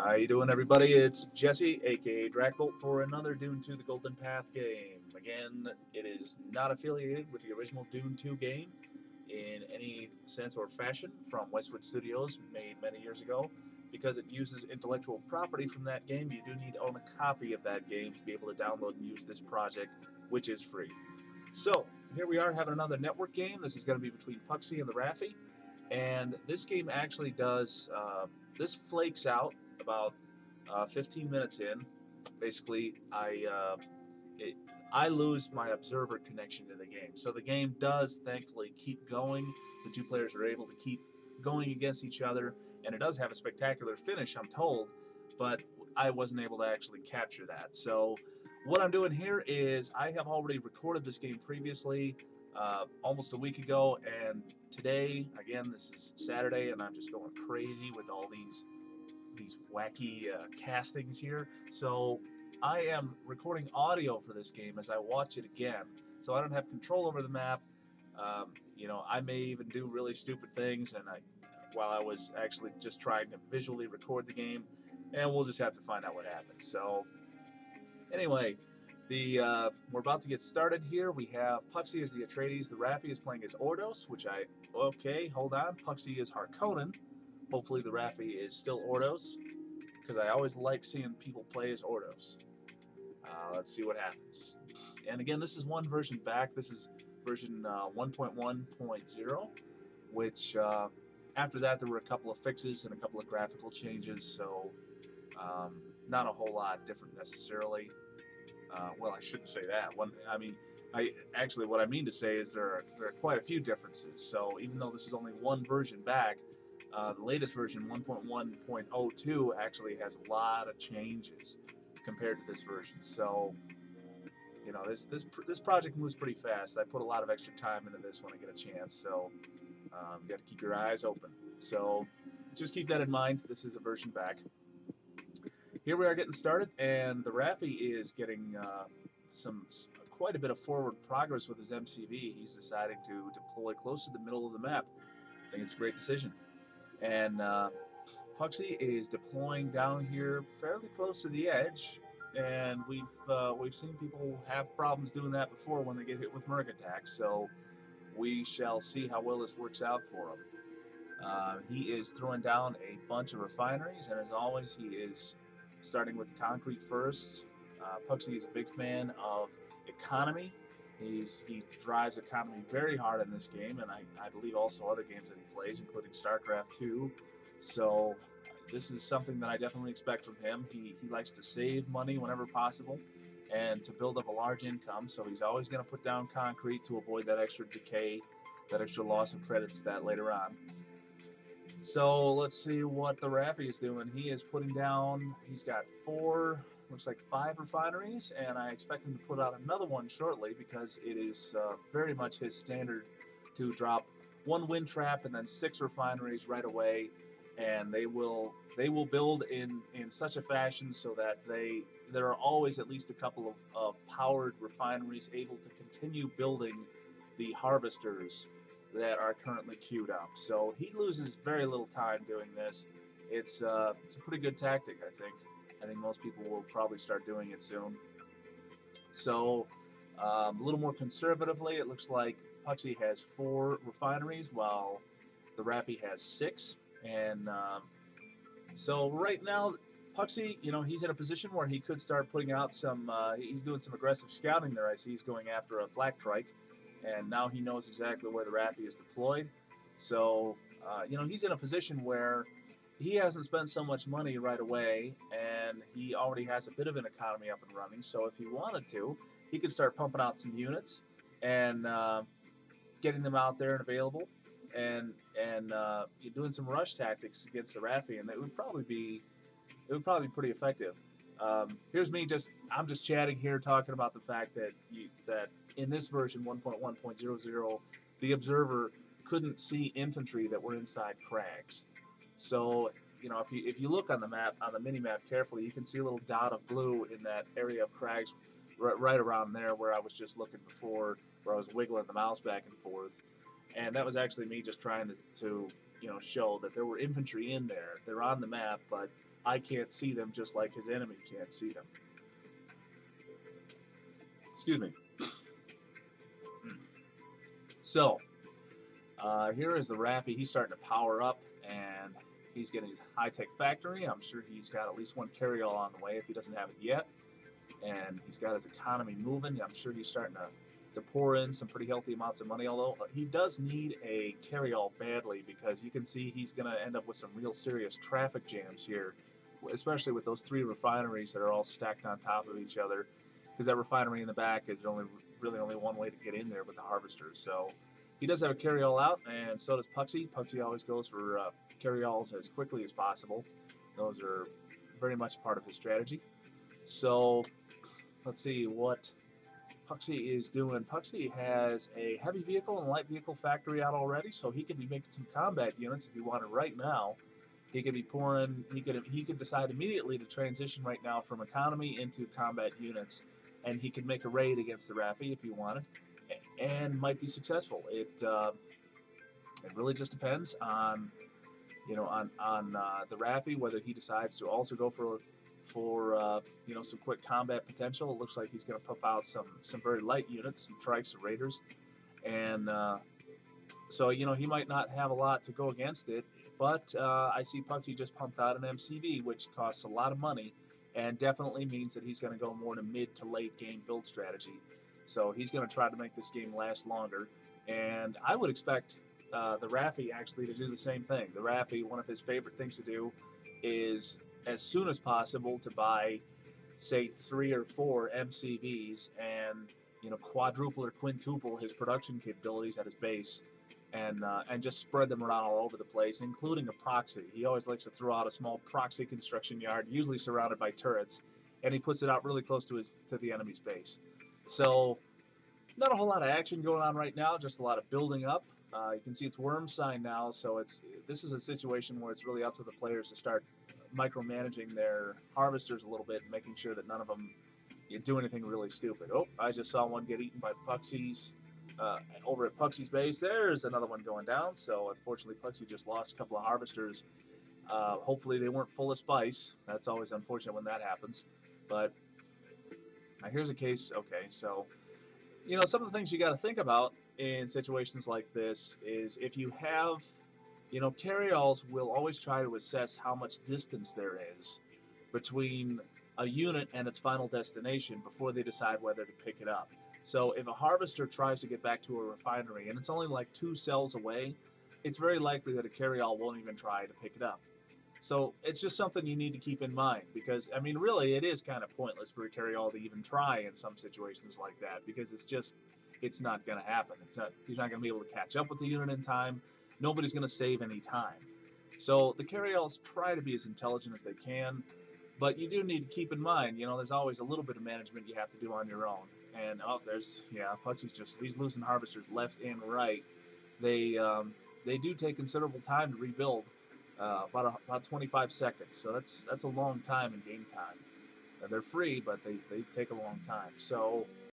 How you doing, everybody? It's Jesse, aka Drakbolt, for another Dune 2 The Golden Path game. Again, it is not affiliated with the original Dune 2 game in any sense or fashion from Westwood Studios, made many years ago. Because it uses intellectual property from that game, you do need to own a copy of that game to be able to download and use this project, which is free. So, here we are having another network game. This is going to be between Puxii and TheRaffy. And this game actually does, this flakes out about 15 minutes in. Basically, I lose my observer connection to the game. So the game does thankfully keep going. The two players are able to keep going against each other, and it does have a spectacular finish, I'm told, but I wasn't able to actually capture that. So what I'm doing here is I have already recorded this game previously, almost a week ago, and today, again, this is Saturday, and I'm just going crazy with all these wacky castings here. So I am recording audio for this game as I watch it again, so I don't have control over the map. You know, I may even do really stupid things, and while I was actually just trying to visually record the game, and we'll just have to find out what happens. So anyway, we're about to get started here. We have Puxii as the Atreides, TheRaffy is playing as Ordos, okay, hold on, Puxii is Harkonnen. Hopefully TheRaffy is still Ordos, because I always like seeing people play as Ordos. Let's see what happens. And again, this is one version back. This is version 1.1.0, which after that there were a couple of fixes and a couple of graphical changes, so not a whole lot different necessarily. Well, I shouldn't say that. What I mean to say is there are quite a few differences. So even though this is only one version back, the latest version, 1.1.02, actually has a lot of changes compared to this version. So, you know, this project moves pretty fast. I put a lot of extra time into this when I get a chance. So, you got to keep your eyes open. So, just keep that in mind. This is a version back. Here we are getting started, and TheRaffy is getting quite a bit of forward progress with his MCV. He's deciding to deploy close to the middle of the map. I think it's a great decision. And Puxii is deploying down here fairly close to the edge, and we've seen people have problems doing that before when they get hit with merc attacks. So we shall see how well this works out for him. He is throwing down a bunch of refineries, and as always, he is starting with concrete first. Puxii is a big fan of economy. He drives economy very hard in this game, and I believe also other games that he plays, including StarCraft 2. So this is something that I definitely expect from him. He likes to save money whenever possible and to build up a large income, so he's always going to put down concrete to avoid that extra decay, that extra loss of credits that later on. So let's see what TheRaffy is doing. He is putting down, he's got looks like 5 refineries, and I expect him to put out another one shortly, because it is very much his standard to drop 1 wind trap and then 6 refineries right away, and they will build in such a fashion so that there are always at least a couple of powered refineries able to continue building the harvesters that are currently queued up. So he loses very little time doing this. It's a pretty good tactic, I think. I think most people will probably start doing it soon. So a little more conservatively, it looks like Puxii has 4 refineries while TheRaffy has 6. And so right now, Puxii, you know, he's in a position where he could start putting out he's doing some aggressive scouting there. I see he's going after a flak trike, and now he knows exactly where TheRaffy is deployed. So, you know, he's in a position where he hasn't spent so much money right away, and he already has a bit of an economy up and running. So if he wanted to, he could start pumping out some units and getting them out there and available, and doing some rush tactics against TheRaffy, and it would probably be pretty effective. Here's me I'm just chatting here, talking about the fact that in this version 1.1.00, the observer couldn't see infantry that were inside crags. So, you know, if you look on the map, on the mini map carefully, you can see a little dot of blue in that area of crags right around there where I was just looking before, where I was wiggling the mouse back and forth. And that was actually me just trying to you know, show that there were infantry in there. They're on the map, but I can't see them just like his enemy can't see them. Excuse me. So, here is TheRaffy. He's starting to power up, and he's getting his high-tech factory. I'm sure he's got at least one carryall on the way if he doesn't have it yet. And he's got his economy moving. I'm sure he's starting to pour in some pretty healthy amounts of money, although he does need a carryall badly because you can see he's going to end up with some real serious traffic jams here, especially with those 3 refineries that are all stacked on top of each other, because that refinery in the back is really only one way to get in there with the harvesters. So he does have a carryall out, and so does Puxii. Puxii always goes for carryalls as quickly as possible. Those are very much part of his strategy. So let's see what Puxii is doing. Puxii has a heavy vehicle and light vehicle factory out already, so he could be making some combat units if he wanted right now. He could be pouring. He could decide immediately to transition right now from economy into combat units, and he could make a raid against TheRaffy if he wanted, and might be successful. It really just depends on TheRaffy whether he decides to also go for some quick combat potential. It looks like he's going to pump out some very light units, some trikes and raiders, and so he might not have a lot to go against it. But I see Puxii just pumped out an MCV, which costs a lot of money, and definitely means that he's going to go more to mid to late game build strategy. So he's going to try to make this game last longer, and I would expect TheRaffy actually to do the same thing. TheRaffy, one of his favorite things to do is as soon as possible to buy, say, 3 or 4 MCVs and quadruple or quintuple his production capabilities at his base, and just spread them around all over the place, including a proxy. He always likes to throw out a small proxy construction yard, usually surrounded by turrets, and he puts it out really close to the enemy's base. So not a whole lot of action going on right now, just a lot of building up. You can see it's worm sign now, so this is a situation where it's really up to the players to start micromanaging their harvesters a little bit, and making sure that none of them do anything really stupid. Oh, I just saw one get eaten by Puxii's over at Puxii's base. There's another one going down. So unfortunately, Puxii just lost a couple of harvesters. Hopefully they weren't full of spice. That's always unfortunate when that happens. But here's a case. Okay, so some of the things you got to think about in situations like this is if you have, carryalls will always try to assess how much distance there is between a unit and its final destination before they decide whether to pick it up. So if a harvester tries to get back to a refinery and it's only like 2 cells away, it's very likely that a carryall won't even try to pick it up. So it's just something you need to keep in mind, because really it is kind of pointless for a carryall to even try in some situations like that, because it's not going to happen. He's not going to be able to catch up with the unit in time. Nobody's going to save any time. So the carryalls try to be as intelligent as they can, but you do need to keep in mind, there's always a little bit of management you have to do on your own. And Puxii's he's losing harvesters left and right. They do take considerable time to rebuild, about 25 seconds. So that's a long time in game time. They're free, but they take a long time. So